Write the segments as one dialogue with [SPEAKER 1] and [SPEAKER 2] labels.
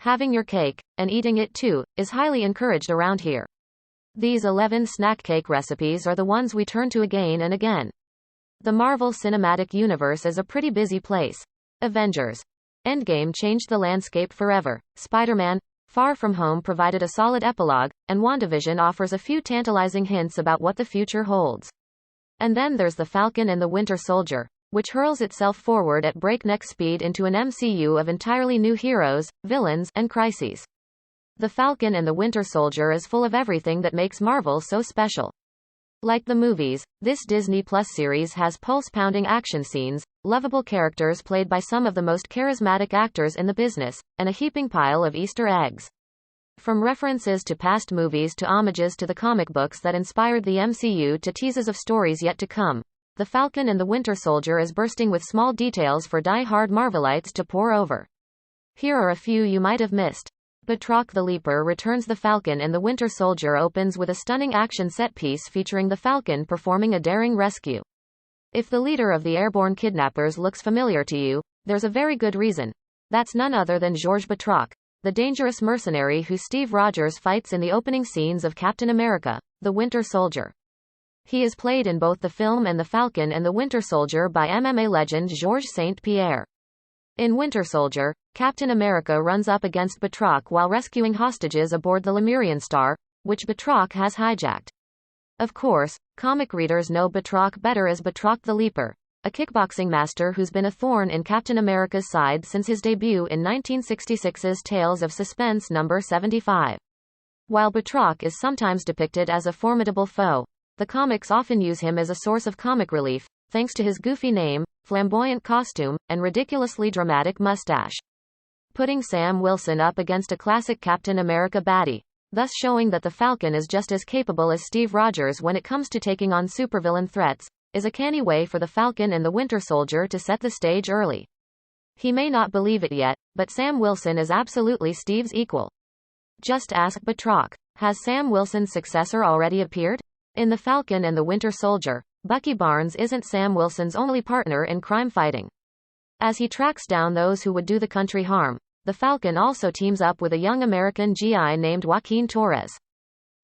[SPEAKER 1] Having your cake, and eating it too, is highly encouraged around here. These 11 snack cake recipes are the ones we turn to again and again. The Marvel Cinematic Universe is a pretty busy place. Avengers. Endgame changed the landscape forever. Spider-Man, Far From Home provided a solid epilogue, and WandaVision offers a few tantalizing hints about what the future holds. And then there's the Falcon and the Winter Soldier, which hurls itself forward at breakneck speed into an MCU of entirely new heroes, villains, and crises. The Falcon and the Winter Soldier is full of everything that makes Marvel so special. Like the movies, this Disney Plus series has pulse-pounding action scenes, lovable characters played by some of the most charismatic actors in the business, and a heaping pile of Easter eggs. From references to past movies to homages to the comic books that inspired the MCU to teases of stories yet to come, The Falcon and the Winter Soldier is bursting with small details for die-hard Marvelites to pore over. Here are a few you might have missed. Batroc the Leaper returns. The Falcon and the Winter Soldier opens with a stunning action set-piece featuring the Falcon performing a daring rescue. If the leader of the airborne kidnappers looks familiar to you, there's a very good reason. That's none other than George Batroc, the dangerous mercenary who Steve Rogers fights in the opening scenes of Captain America, the Winter Soldier. He is played in both the film and The Falcon and the Winter Soldier by MMA legend Georges St. Pierre. In Winter Soldier, Captain America runs up against Batroc while rescuing hostages aboard the Lemurian Star, which Batroc has hijacked. Of course, comic readers know Batroc better as Batroc the Leaper, a kickboxing master who's been a thorn in Captain America's side since his debut in 1966's Tales of Suspense number 75. While Batroc is sometimes depicted as a formidable foe, the comics often use him as a source of comic relief, thanks to his goofy name, flamboyant costume, and ridiculously dramatic mustache. Putting Sam Wilson up against a classic Captain America baddie, thus showing that the Falcon is just as capable as Steve Rogers when it comes to taking on supervillain threats, is a canny way for the Falcon and the Winter Soldier to set the stage early. He may not believe it yet, but Sam Wilson is absolutely Steve's equal. Just ask Batroc. Has Sam Wilson's successor already appeared? In The Falcon and the Winter Soldier, Bucky Barnes isn't Sam Wilson's only partner in crime fighting. As he tracks down those who would do the country harm, the Falcon also teams up with a young American GI named Joaquin Torres.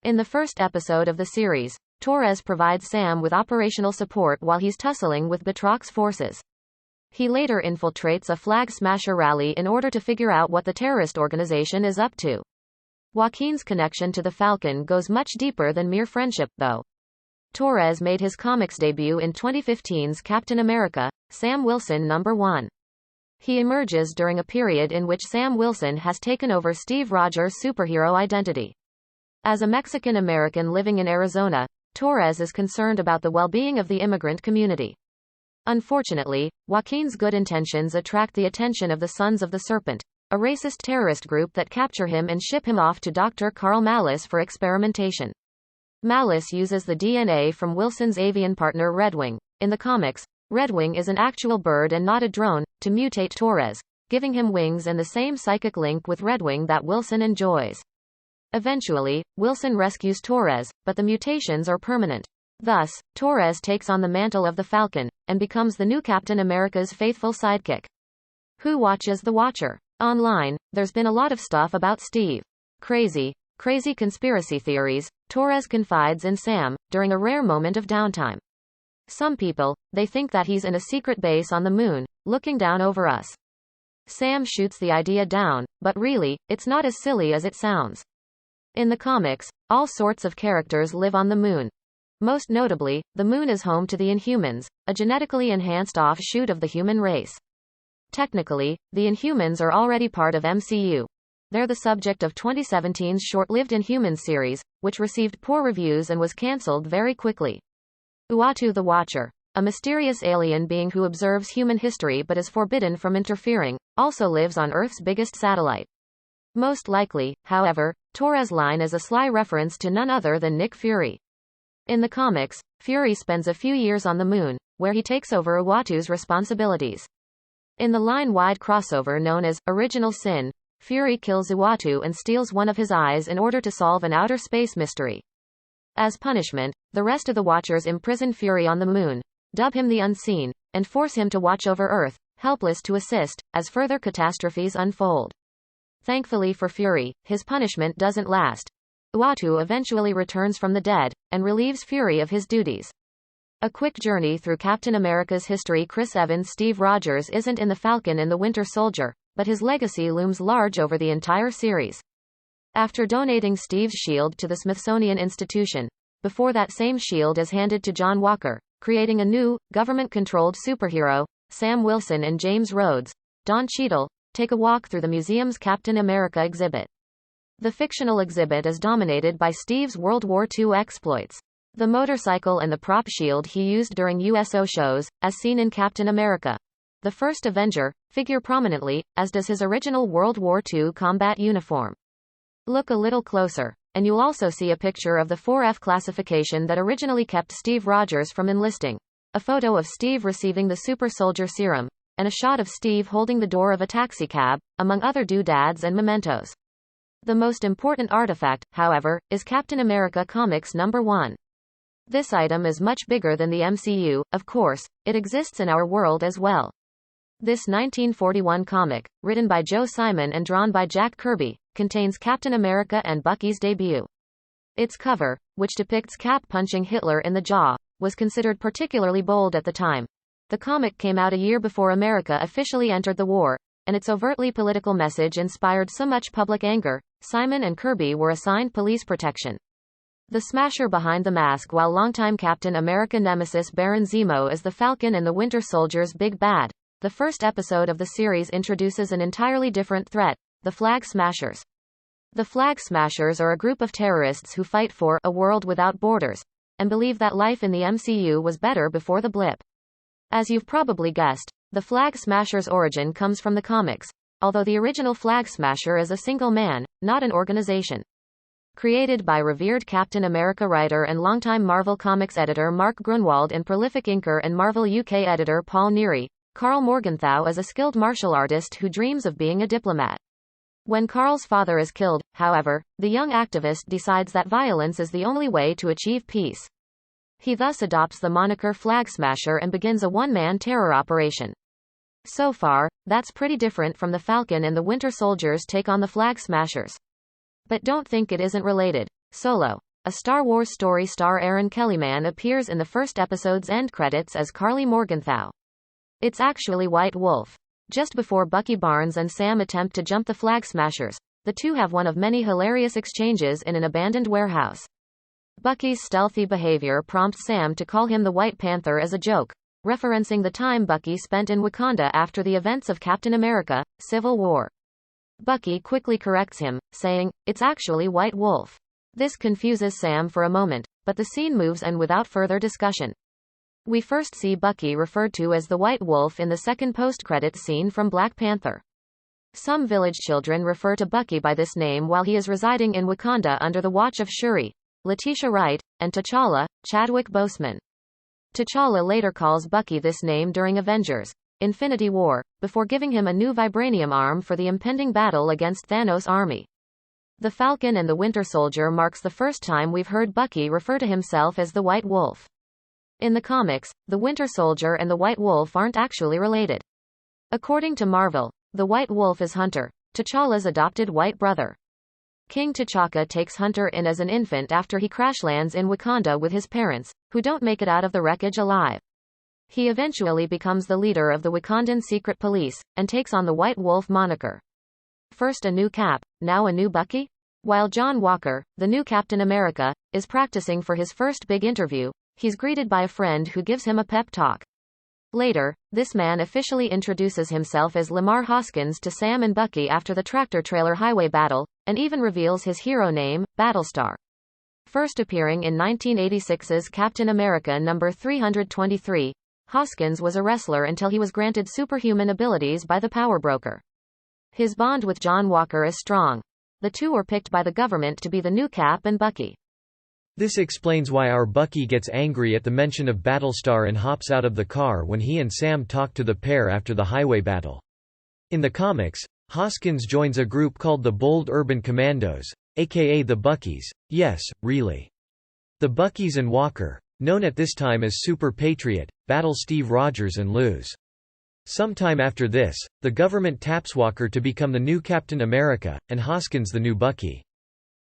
[SPEAKER 1] In the first episode of the series, Torres provides Sam with operational support while he's tussling with Batroc's forces. He later infiltrates a Flag Smasher rally in order to figure out what the terrorist organization is up to. Joaquin's connection to the Falcon goes much deeper than mere friendship, though. Torres made his comics debut in 2015's Captain America, Sam Wilson #1. He emerges during a period in which Sam Wilson has taken over Steve Rogers' superhero identity. As a Mexican-American living in Arizona, Torres is concerned about the well-being of the immigrant community. Unfortunately, Joaquin's good intentions attract the attention of the Sons of the Serpent, a racist terrorist group that capture him and ship him off to Dr. Carl Malice for experimentation. Malice uses the DNA from Wilson's avian partner Redwing. In the comics, Redwing is an actual bird and not a drone, to mutate Torres, giving him wings and the same psychic link with Redwing that Wilson enjoys. Eventually, Wilson rescues Torres, but the mutations are permanent. Thus, Torres takes on the mantle of the Falcon, and becomes the new Captain America's faithful sidekick. Who watches the Watcher? Online, there's been a lot of stuff about Steve. Crazy conspiracy theories, Torres confides in Sam, during a rare moment of downtime. Some people, they think that he's in a secret base on the moon, looking down over us. Sam shoots the idea down, but really, it's not as silly as it sounds. In the comics, all sorts of characters live on the moon. Most notably, the moon is home to the Inhumans, a genetically enhanced offshoot of the human race. Technically, the Inhumans are already part of MCU. They're the subject of 2017's short-lived Inhumans series, which received poor reviews and was cancelled very quickly. Uatu the Watcher, a mysterious alien being who observes human history but is forbidden from interfering, also lives on Earth's biggest satellite. Most likely, however, Torres' line is a sly reference to none other than Nick Fury. In the comics, Fury spends a few years on the moon, where he takes over Uatu's responsibilities. In the line-wide crossover known as Original Sin, Fury kills Uatu and steals one of his eyes in order to solve an outer space mystery. As punishment, the rest of the Watchers imprison Fury on the moon, dub him the Unseen, and force him to watch over Earth, helpless to assist, as further catastrophes unfold. Thankfully for Fury, his punishment doesn't last. Uatu eventually returns from the dead, and relieves Fury of his duties. A quick journey through Captain America's history. Chris Evans' Steve Rogers isn't in the Falcon and the Winter Soldier, but his legacy looms large over the entire series. After donating Steve's shield to the Smithsonian Institution, before that same shield is handed to John Walker, creating a new, government-controlled superhero, Sam Wilson and James Rhodes, Don Cheadle, take a walk through the museum's Captain America exhibit. The fictional exhibit is dominated by Steve's World War II exploits. The motorcycle and the prop shield he used during USO shows, as seen in Captain America, the First Avenger, figure prominently, as does his original World War II combat uniform. Look a little closer, and you'll also see a picture of the 4F classification that originally kept Steve Rogers from enlisting, a photo of Steve receiving the super soldier serum, and a shot of Steve holding the door of a taxicab, among other doodads and mementos. The most important artifact, however, is Captain America Comics number 1. This item is much bigger than the MCU, of course, it exists in our world as well. This 1941 comic, written by Joe Simon and drawn by Jack Kirby, contains Captain America and Bucky's debut. Its cover, which depicts Cap punching Hitler in the jaw, was considered particularly bold at the time. The comic came out a year before America officially entered the war, and its overtly political message inspired so much public anger, Simon and Kirby were assigned police protection. The smasher behind the mask. While longtime Captain America nemesis Baron Zemo is the Falcon and the Winter Soldier's big bad, the first episode of the series introduces an entirely different threat, the Flag Smashers. The Flag Smashers are a group of terrorists who fight for a world without borders, and believe that life in the MCU was better before the blip. As you've probably guessed, the Flag Smashers' origin comes from the comics, although the original Flag Smasher is a single man, not an organization. Created by revered Captain America writer and longtime Marvel Comics editor Mark Grunwald and prolific inker and Marvel UK editor Paul Neary, Carl Morgenthau is a skilled martial artist who dreams of being a diplomat. When Carl's father is killed, however, the young activist decides that violence is the only way to achieve peace. He thus adopts the moniker Flag Smasher and begins a one-man terror operation. So far, that's pretty different from the Falcon and the Winter Soldier's take on the Flag Smashers. But don't think it isn't related. Solo, a Star Wars story star Aaron Kellyman appears in the first episode's end credits as Carly Morgenthau. It's actually White Wolf. Just before Bucky Barnes and Sam attempt to jump the Flag Smashers, the two have one of many hilarious exchanges in an abandoned warehouse. Bucky's stealthy behavior prompts Sam to call him the White Panther as a joke, referencing the time Bucky spent in Wakanda after the events of Captain America: Civil War. Bucky quickly corrects him, saying, "It's actually White Wolf." This confuses Sam for a moment, but the scene moves on without further discussion. We first see Bucky referred to as the White Wolf in the second post-credits scene from Black Panther. Some village children refer to Bucky by this name while he is residing in Wakanda under the watch of Shuri, Letitia Wright, and T'Challa, Chadwick Boseman. T'Challa later calls Bucky this name during Avengers: Infinity War, before giving him a new vibranium arm for the impending battle against Thanos' army. The Falcon and the Winter Soldier marks the first time we've heard Bucky refer to himself as the White Wolf. In the comics, the Winter Soldier and the White Wolf aren't actually related. According to Marvel, the White Wolf is Hunter, T'Challa's adopted white brother. King T'Chaka takes Hunter in as an infant after he crash lands in Wakanda with his parents, who don't make it out of the wreckage alive. He eventually becomes the leader of the Wakandan secret police, and takes on the White Wolf moniker. First a new Cap, now a new Bucky? While John Walker, the new Captain America, is practicing for his first big interview, he's greeted by a friend who gives him a pep talk. Later, this man officially introduces himself as Lamar Hoskins to Sam and Bucky after the tractor-trailer highway battle, and even reveals his hero name, Battlestar. First appearing in 1986's Captain America number 323, Hoskins was a wrestler until he was granted superhuman abilities by the Power Broker. His bond with John Walker is strong. The two were picked by the government to be the new Cap and Bucky.
[SPEAKER 2] This explains why our Bucky gets angry at the mention of Battlestar and hops out of the car when he and Sam talk to the pair after the highway battle. In the comics, Hoskins joins a group called the Bold Urban Commandos, aka the Buckies. Yes, really. The Buckies and Walker, known at this time as Super Patriot, battle Steve Rogers and lose. Sometime after this, the government taps Walker to become the new Captain America, and Hoskins the new Bucky.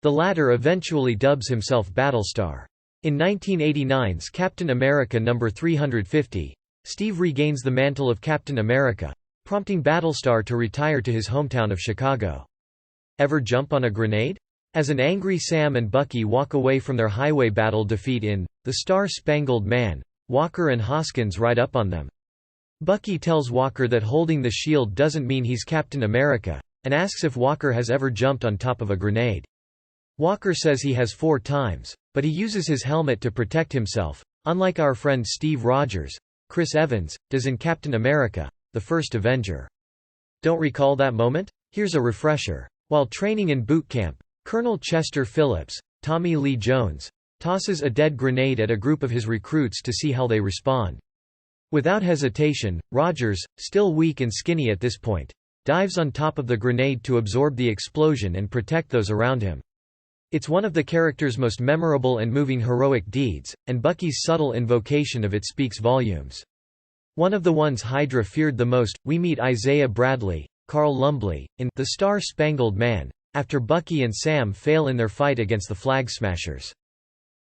[SPEAKER 2] The latter eventually dubs himself Battlestar. In 1989's Captain America number 350, Steve regains the mantle of Captain America, prompting Battlestar to retire to his hometown of Chicago. Ever jump on a grenade? As an angry Sam and Bucky walk away from their highway battle defeat in The Star-Spangled Man, Walker and Hoskins ride up on them. Bucky tells Walker that holding the shield doesn't mean he's Captain America, and asks if Walker has ever jumped on top of a grenade. Walker says he has 4 times, but he uses his helmet to protect himself, unlike our friend Steve Rogers, Chris Evans, does in Captain America, the First Avenger. Don't recall that moment? Here's a refresher. While training in boot camp, Colonel Chester Phillips, Tommy Lee Jones, tosses a dead grenade at a group of his recruits to see how they respond. Without hesitation, Rogers, still weak and skinny at this point, dives on top of the grenade to absorb the explosion and protect those around him. It's one of the character's most memorable and moving heroic deeds, and Bucky's subtle invocation of it speaks volumes. One of the ones Hydra feared the most, we meet Isaiah Bradley, Carl Lumbly, in The Star-Spangled Man, after Bucky and Sam fail in their fight against the Flag Smashers.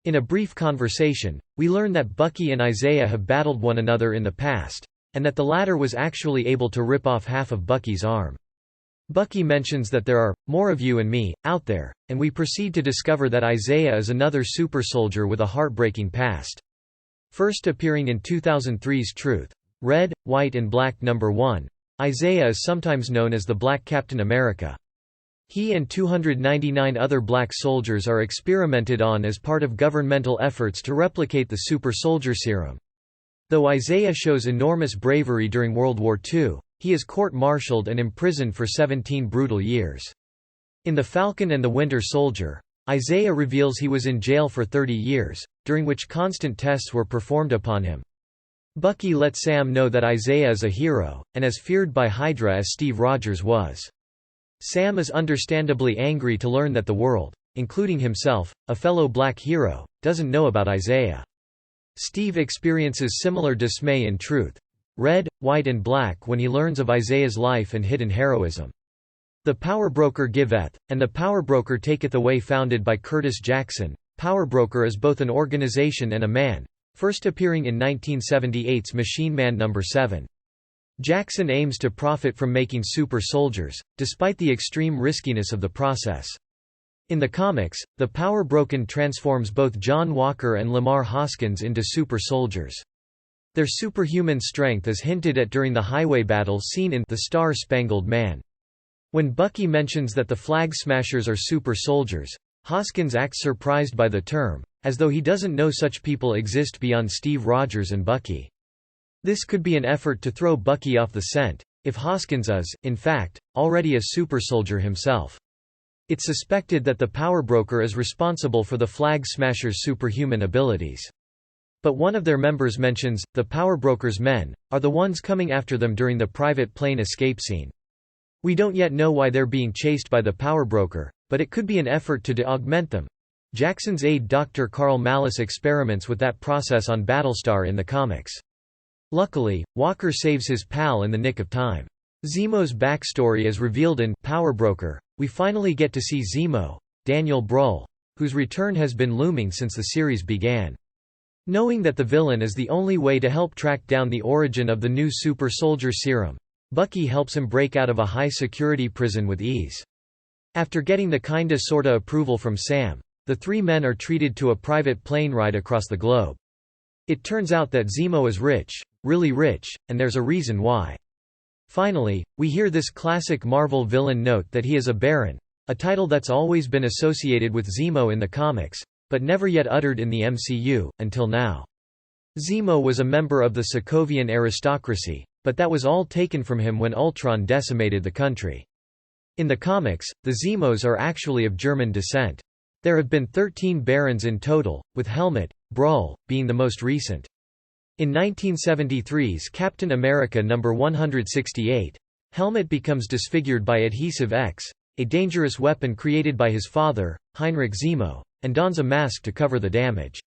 [SPEAKER 2] In a brief conversation, we learn that Bucky and Isaiah have battled one another in the past, and that the latter was actually able to rip off half of Bucky's arm. Bucky mentions that there are more of you and me out there, and we proceed to discover that Isaiah is another super soldier with a heartbreaking past. First appearing in 2003's Truth, Red, White and Black #1, Isaiah is sometimes known as the Black Captain America. He and 299 other black soldiers are experimented on as part of governmental efforts to replicate the super soldier serum. Though Isaiah shows enormous bravery during World War II, he is court-martialed and imprisoned for 17 brutal years. In The Falcon and the Winter Soldier, Isaiah reveals he was in jail for 30 years, during which constant tests were performed upon him. Bucky lets Sam know that Isaiah is a hero, and as feared by Hydra as Steve Rogers was. Sam is understandably angry to learn that the world, including himself, a fellow black hero, doesn't know about Isaiah. Steve experiences similar dismay in Truth, Red, White and Black when he learns of Isaiah's life and hidden heroism. The Power Broker giveth, and the Power Broker taketh away, founded by Curtis Jackson. Power Broker is both an organization and a man, first appearing in 1978's Machine Man No. 7. Jackson aims to profit from making super soldiers, despite the extreme riskiness of the process. In the comics, the Power Broken transforms both John Walker and Lamar Hoskins into super soldiers. Their superhuman strength is hinted at during the highway battle scene in The Star-Spangled Man. When Bucky mentions that the Flag Smashers are super soldiers, Hoskins acts surprised by the term, as though he doesn't know such people exist beyond Steve Rogers and Bucky. This could be an effort to throw Bucky off the scent, if Hoskins is, in fact, already a super soldier himself. It's suspected that the Power Broker is responsible for the Flag Smashers' superhuman abilities. But one of their members mentions, the Power Broker's men are the ones coming after them during the private plane escape scene. We don't yet know why they're being chased by the Power Broker, but it could be an effort to de-augment them. Jackson's aide Dr. Carl Mallis experiments with that process on Battlestar in the comics. Luckily, Walker saves his pal in the nick of time. Zemo's backstory is revealed in Power Broker. We finally get to see Zemo, Daniel Bruhl, whose return has been looming since the series began. Knowing that the villain is the only way to help track down the origin of the new super soldier serum, Bucky helps him break out of a high-security prison with ease. After getting the kinda sorta approval from Sam, the 3 men are treated to a private plane ride across the globe. It turns out that Zemo is rich, really rich, and there's a reason why. Finally, we hear this classic Marvel villain note that he is a baron, a title that's always been associated with Zemo in the comics, but never yet uttered in the MCU, until now. Zemo was a member of the Sokovian aristocracy, but that was all taken from him when Ultron decimated the country. In the comics, the Zemos are actually of German descent. There have been 13 barons in total, with Helmut Bruhl being the most recent. In 1973's Captain America No. 168, Helmut becomes disfigured by Adhesive X, a dangerous weapon created by his father, Heinrich Zemo, and dons a mask to cover the damage.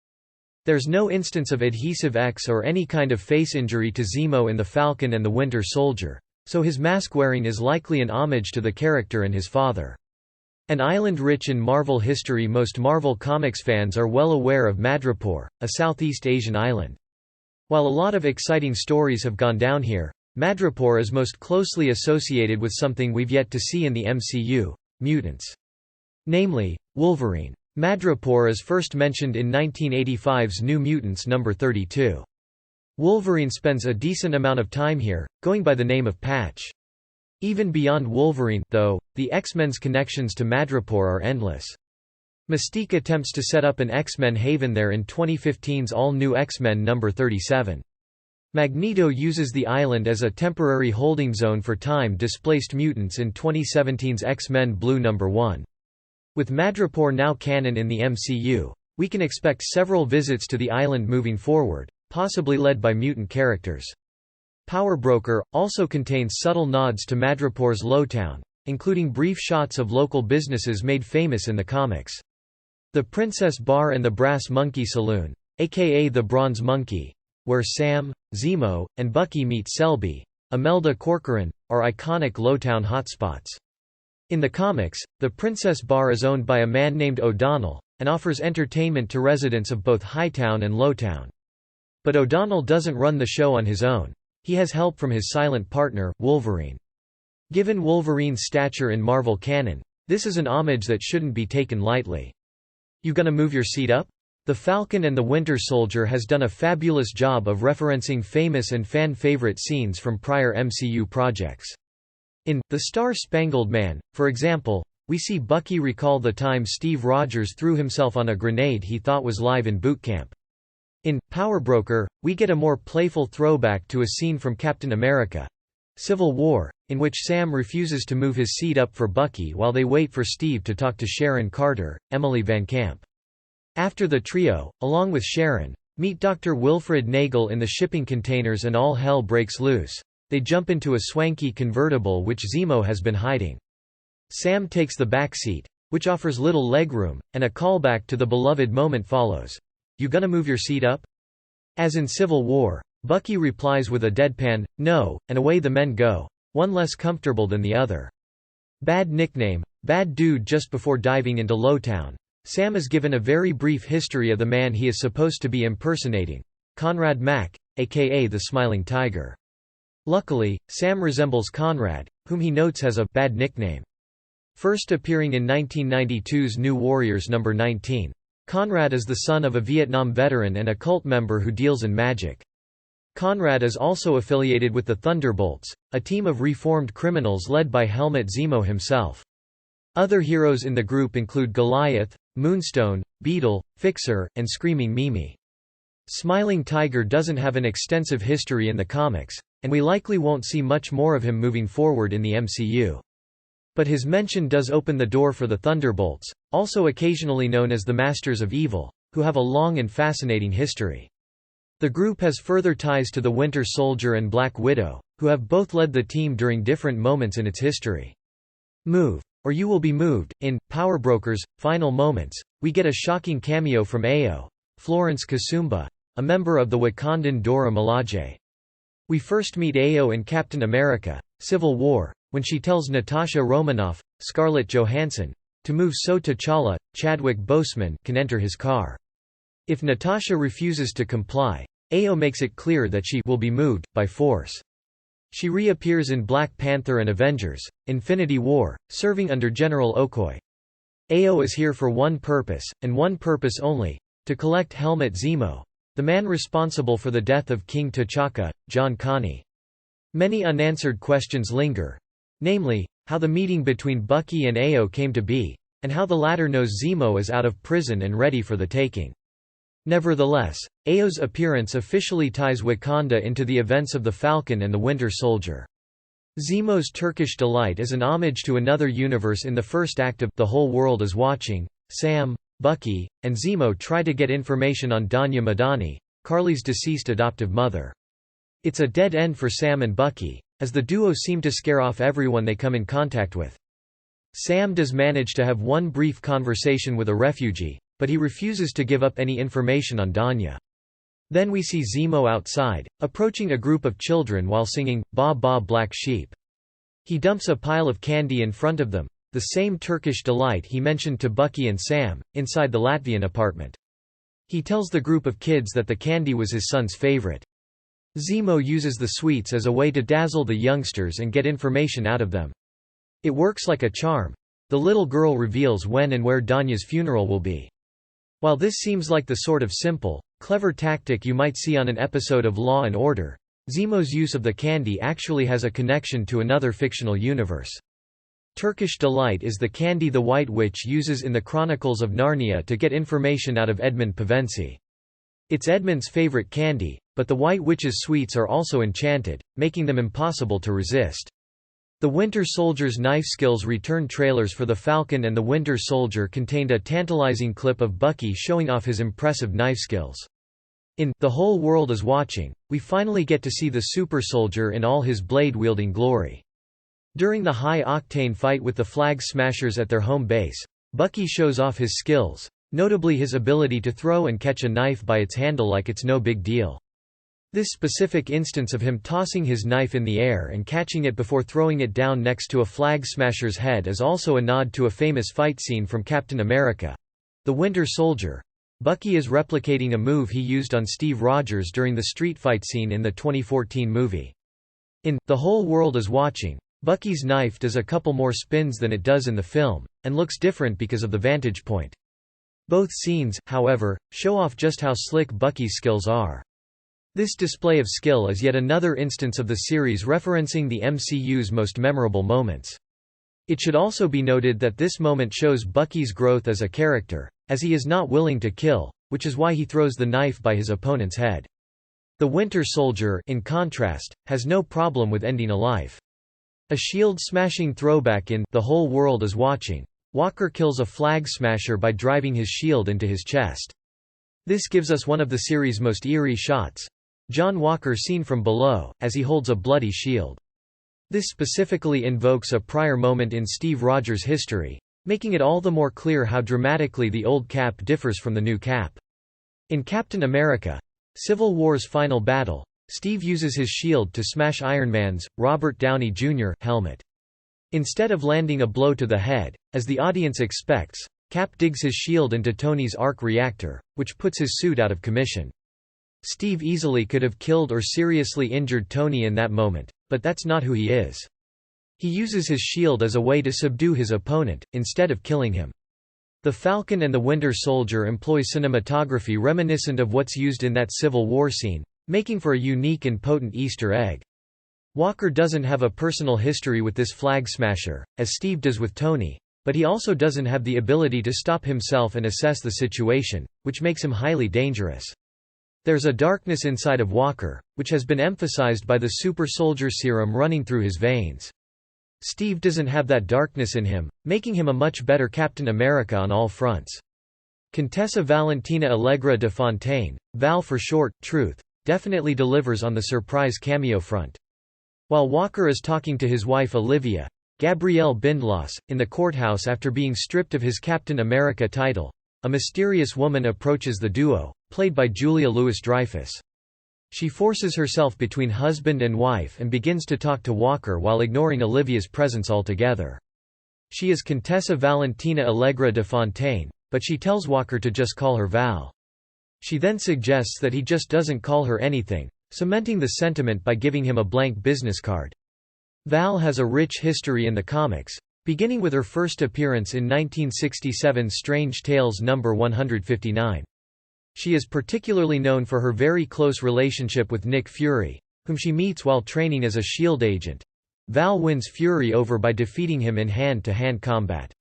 [SPEAKER 2] There's no instance of adhesive X or any kind of face injury to Zemo in The Falcon and the Winter Soldier, so his mask wearing is likely an homage to the character and his father. An island rich in Marvel history. Most Marvel Comics fans are well aware of Madripoor, a Southeast Asian island. While a lot of exciting stories have gone down here, Madripoor is most closely associated with something we've yet to see in the MCU: mutants. Namely, Wolverine. Madripoor is first mentioned in 1985's New Mutants number 32. Wolverine spends a decent amount of time here, going by the name of Patch. Even beyond Wolverine, though, the X-Men's connections to Madripoor are endless. Mystique attempts to set up an X-Men haven there in 2015's all-new X-Men number 37. Magneto uses the island as a temporary holding zone for time-displaced mutants in 2017's X-Men Blue number 1. With Madripoor now canon in the MCU, we can expect several visits to the island moving forward, possibly led by mutant characters. Power Broker also contains subtle nods to Madripoor's Lowtown, including brief shots of local businesses made famous in the comics. The Princess Bar and the Brass Monkey Saloon, aka the Bronze Monkey, where Sam, Zemo, and Bucky meet Selby, Imelda Corcoran, are iconic Lowtown hotspots. In the comics, the Princess Bar is owned by a man named O'Donnell, and offers entertainment to residents of both Hightown and Lowtown. But O'Donnell doesn't run the show on his own. He has help from his silent partner, Wolverine. Given Wolverine's stature in Marvel canon, this is an homage that shouldn't be taken lightly. You gonna move your seat up? The Falcon and the Winter Soldier has done a fabulous job of referencing famous and fan-favorite scenes from prior MCU projects. In The Star-Spangled Man, for example, we see Bucky recall the time Steve Rogers threw himself on a grenade he thought was live in boot camp. In Power Broker, we get a more playful throwback to a scene from Captain America: Civil War, in which Sam refuses to move his seat up for Bucky while they wait for Steve to talk to Sharon Carter, Emily Van Camp. After the trio, along with Sharon, meet Dr. Wilfred Nagel in the shipping containers and all hell breaks loose. They jump into a swanky convertible which Zemo has been hiding. Sam takes the back seat, which offers little legroom, and a callback to the beloved moment follows. You gonna move your seat up? As in Civil War, Bucky replies with a deadpan, no, and away the men go, one less comfortable than the other. Bad nickname, bad dude. Just before diving into Lowtown, Sam is given a very brief history of the man he is supposed to be impersonating, Conrad Mack, aka the Smiling Tiger. Luckily, Sam resembles Conrad, whom he notes has a bad nickname. First appearing in 1992's New Warriors number 19. Conrad is the son of a Vietnam veteran and a cult member who deals in magic. Conrad is also affiliated with the Thunderbolts, a team of reformed criminals led by Helmut Zemo himself. Other heroes in the group include Goliath, Moonstone, Beetle, Fixer, and Screaming Mimi. Smiling Tiger doesn't have an extensive history in the comics, and we likely won't see much more of him moving forward in the MCU. But his mention does open the door for the Thunderbolts, also occasionally known as the Masters of Evil, who have a long and fascinating history. The group has further ties to the Winter Soldier and Black Widow, who have both led the team during different moments in its history. Move, or you will be moved. In Power Broker's Final Moments, we get a shocking cameo from Ayo, Florence Kasumba, a member of the Wakandan Dora Milaje. We first meet Ayo in Captain America: Civil War, when she tells Natasha Romanoff, Scarlett Johansson, to move so T'Challa, Chadwick Boseman, can enter his car. If Natasha refuses to comply, Ayo makes it clear that she will be moved, by force. She reappears in Black Panther and Avengers: Infinity War, serving under General Okoye. Ayo is here for one purpose, and one purpose only: to collect Helmut Zemo, the man responsible for the death of King T'Chaka, John Connie. Many unanswered questions linger. Namely, how the meeting between Bucky and Ayo came to be, and how the latter knows Zemo is out of prison and ready for the taking. Nevertheless, Ayo's appearance officially ties Wakanda into the events of the Falcon and the Winter Soldier. Zemo's Turkish delight is an homage to another universe in the first act of The Whole World Is Watching. Sam, Bucky, and Zemo try to get information on Danya Madani, Carly's deceased adoptive mother. It's a dead end for Sam and Bucky, as the duo seem to scare off everyone they come in contact with. Sam does manage to have one brief conversation with a refugee, but he refuses to give up any information on Danya. Then we see Zemo outside, approaching a group of children while singing, "Ba Ba Black Sheep." He dumps a pile of candy in front of them, the same Turkish delight he mentioned to Bucky and Sam, inside the Latvian apartment. He tells the group of kids that the candy was his son's favorite. Zemo uses the sweets as a way to dazzle the youngsters and get information out of them. It works like a charm. The little girl reveals when and where Danya's funeral will be. While this seems like the sort of simple, clever tactic you might see on an episode of Law and Order, Zemo's use of the candy actually has a connection to another fictional universe. Turkish delight is the candy the White Witch uses in the Chronicles of Narnia to get information out of Edmund Pevensie. It's Edmund's favorite candy, but the White Witch's sweets are also enchanted, making them impossible to resist. The Winter Soldier's knife skills return trailers for The Falcon and the Winter Soldier contained a tantalizing clip of Bucky showing off his impressive knife skills. In The Whole World Is Watching, we finally get to see the Super Soldier in all his blade-wielding glory. During the high-octane fight with the Flag Smashers at their home base, Bucky shows off his skills, notably his ability to throw and catch a knife by its handle like it's no big deal. This specific instance of him tossing his knife in the air and catching it before throwing it down next to a Flag Smasher's head is also a nod to a famous fight scene from Captain America: The Winter Soldier. Bucky is replicating a move he used on Steve Rogers during the street fight scene in the 2014 movie. In The Whole World Is Watching, Bucky's knife does a couple more spins than it does in the film, and looks different because of the vantage point. Both scenes, however, show off just how slick Bucky's skills are. This display of skill is yet another instance of the series referencing the MCU's most memorable moments. It should also be noted that this moment shows Bucky's growth as a character, as he is not willing to kill, which is why he throws the knife by his opponent's head. The Winter Soldier, in contrast, has no problem with ending a life. A shield-smashing throwback in The Whole World Is Watching, Walker kills a Flag Smasher by driving his shield into his chest. This gives us one of the series' most eerie shots. John Walker seen from below, as he holds a bloody shield. This specifically invokes a prior moment in Steve Rogers' history, making it all the more clear how dramatically the old Cap differs from the new Cap. In Captain America: Civil War's final battle, Steve uses his shield to smash Iron Man's, Robert Downey Jr., helmet. Instead of landing a blow to the head, as the audience expects, Cap digs his shield into Tony's arc reactor, which puts his suit out of commission. Steve easily could have killed or seriously injured Tony in that moment, but that's not who he is. He uses his shield as a way to subdue his opponent, instead of killing him. The Falcon and the Winter Soldier employ cinematography reminiscent of what's used in that Civil War scene, making for a unique and potent Easter egg. Walker doesn't have a personal history with this Flag Smasher, as Steve does with Tony, but he also doesn't have the ability to stop himself and assess the situation, which makes him highly dangerous. There's a darkness inside of Walker, which has been emphasized by the super soldier serum running through his veins. Steve doesn't have that darkness in him, making him a much better Captain America on all fronts. Contessa Valentina Allegra de Fontaine, Val for short, Truth, definitely delivers on the surprise cameo front. While Walker is talking to his wife Olivia, Gabrielle Bindloss, in the courthouse after being stripped of his Captain America title, a mysterious woman approaches the duo, played by Julia Louis-Dreyfus. She forces herself between husband and wife and begins to talk to Walker while ignoring Olivia's presence altogether. She is Contessa Valentina Allegra de Fontaine, but she tells Walker to just call her Val. She then suggests that he just doesn't call her anything, cementing the sentiment by giving him a blank business card. Val has a rich history in the comics, beginning with her first appearance in 1967's Strange Tales No. 159. She is particularly known for her very close relationship with Nick Fury, whom she meets while training as a SHIELD agent. Val wins Fury over by defeating him in hand-to-hand combat.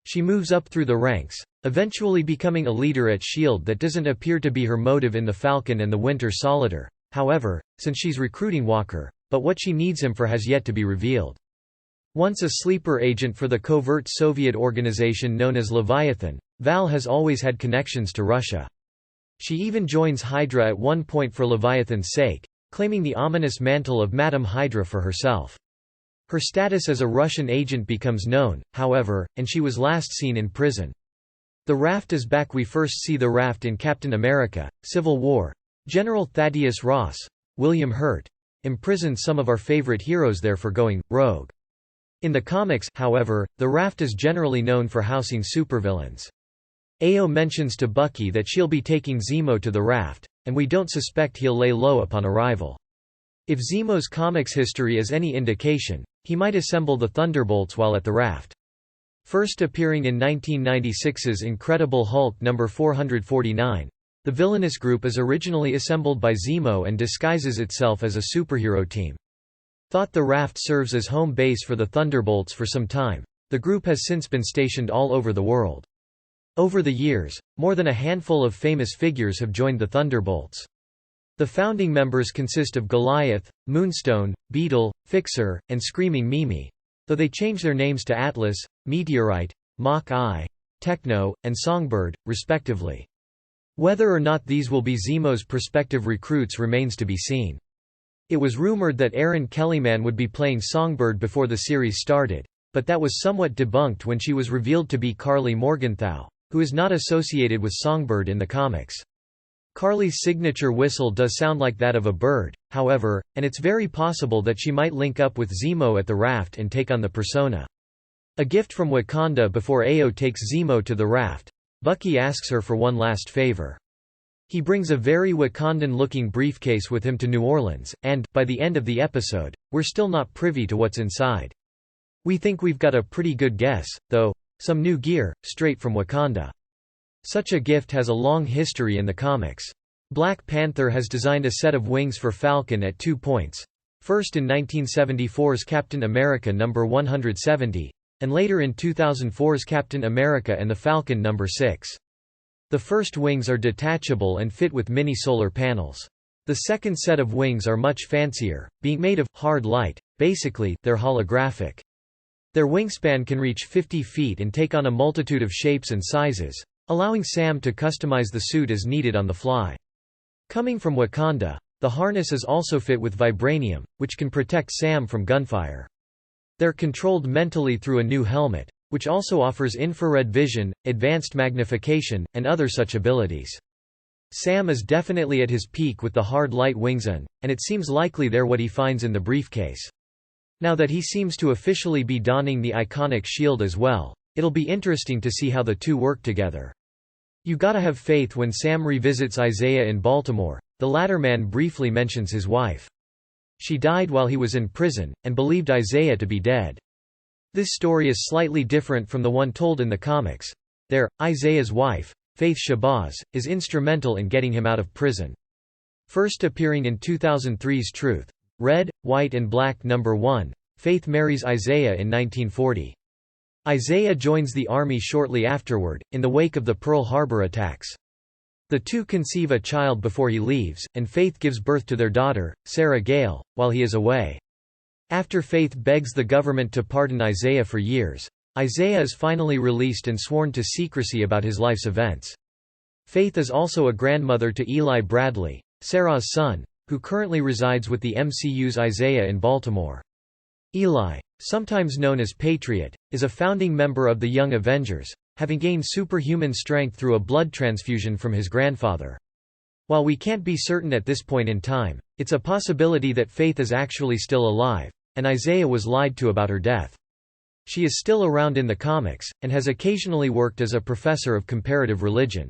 [SPEAKER 2] She moves up through the ranks, eventually becoming a leader at SHIELD. That doesn't appear to be her motive in The Falcon and the Winter Soldier, however, since she's recruiting Walker, but what she needs him for has yet to be revealed. Once a sleeper agent for the covert Soviet organization known as Leviathan, Val has always had connections to Russia. She even joins Hydra at one point for Leviathan's sake, claiming the ominous mantle of Madame Hydra for herself. Her status as a Russian agent becomes known, however, and she was last seen in prison. The Raft is Back. We first see the Raft in Captain America: Civil War. General Thaddeus Ross, William Hurt, imprisoned some of our favorite heroes there for going rogue. In the comics, however, the Raft is generally known for housing supervillains. Ayo mentions to Bucky that she'll be taking Zemo to the Raft, and we don't suspect he'll lay low upon arrival. If Zemo's comics history is any indication, he might assemble the Thunderbolts while at the Raft. First appearing in 1996's Incredible Hulk number 449, the villainous group is originally assembled by Zemo and disguises itself as a superhero team. Thought the Raft serves as home base for the Thunderbolts for some time, the group has since been stationed all over the world. Over the years, more than a handful of famous figures have joined the Thunderbolts. The founding members consist of Goliath, Moonstone, Beetle, Fixer, and Screaming Mimi, though they change their names to Atlas, Meteorite, Mach-Eye, Techno, and Songbird, respectively. Whether or not these will be Zemo's prospective recruits remains to be seen. It was rumored that Erin Kellyman would be playing Songbird before the series started, but that was somewhat debunked when she was revealed to be Carly Morgenthau, who is not associated with Songbird in the comics. Carly's signature whistle does sound like that of a bird, however, and it's very possible that she might link up with Zemo at the Raft and take on the persona. A gift from Wakanda. Before Ayo takes Zemo to the Raft, Bucky asks her for one last favor. He brings a very Wakandan-looking briefcase with him to New Orleans, and, by the end of the episode, we're still not privy to what's inside. We think we've got a pretty good guess, though: some new gear, straight from Wakanda. Such a gift has a long history in the comics. Black Panther has designed a set of wings for Falcon at 2 points, first in 1974's Captain America number 170, and later in 2004's Captain America and the Falcon number 6. The first wings are detachable and fit with mini solar panels. The second set of wings are much fancier, being made of hard light. Basically, they're holographic. Their wingspan can reach 50 feet and take on a multitude of shapes and sizes, allowing Sam to customize the suit as needed on the fly. Coming from Wakanda, the harness is also fit with vibranium, which can protect Sam from gunfire. They're controlled mentally through a new helmet, which also offers infrared vision, advanced magnification, and other such abilities. Sam is definitely at his peak with the hard light wings on, and it seems likely they're what he finds in the briefcase. Now that he seems to officially be donning the iconic shield as well, it'll be interesting to see how the two work together. You gotta have faith when Sam revisits Isaiah in Baltimore. The latter man briefly mentions his wife. She died while he was in prison, and believed Isaiah to be dead. This story is slightly different from the one told in the comics. There, Isaiah's wife, Faith Shabazz, is instrumental in getting him out of prison. First appearing in 2003's Truth, Red, White and Black number 1, Faith marries Isaiah in 1940. Isaiah joins the army shortly afterward, in the wake of the Pearl Harbor attacks. The two conceive a child before he leaves, and Faith gives birth to their daughter, Sarah Gale, while he is away. After Faith begs the government to pardon Isaiah for years, Isaiah is finally released and sworn to secrecy about his life's events. Faith is also a grandmother to Eli Bradley, Sarah's son, who currently resides with the MCU's Isaiah in Baltimore. Eli, sometimes known as Patriot, is a founding member of the Young Avengers, having gained superhuman strength through a blood transfusion from his grandfather. While we can't be certain at this point in time, it's a possibility that Faith is actually still alive, and Isaiah was lied to about her death. She is still around in the comics, and has occasionally worked as a professor of comparative religion.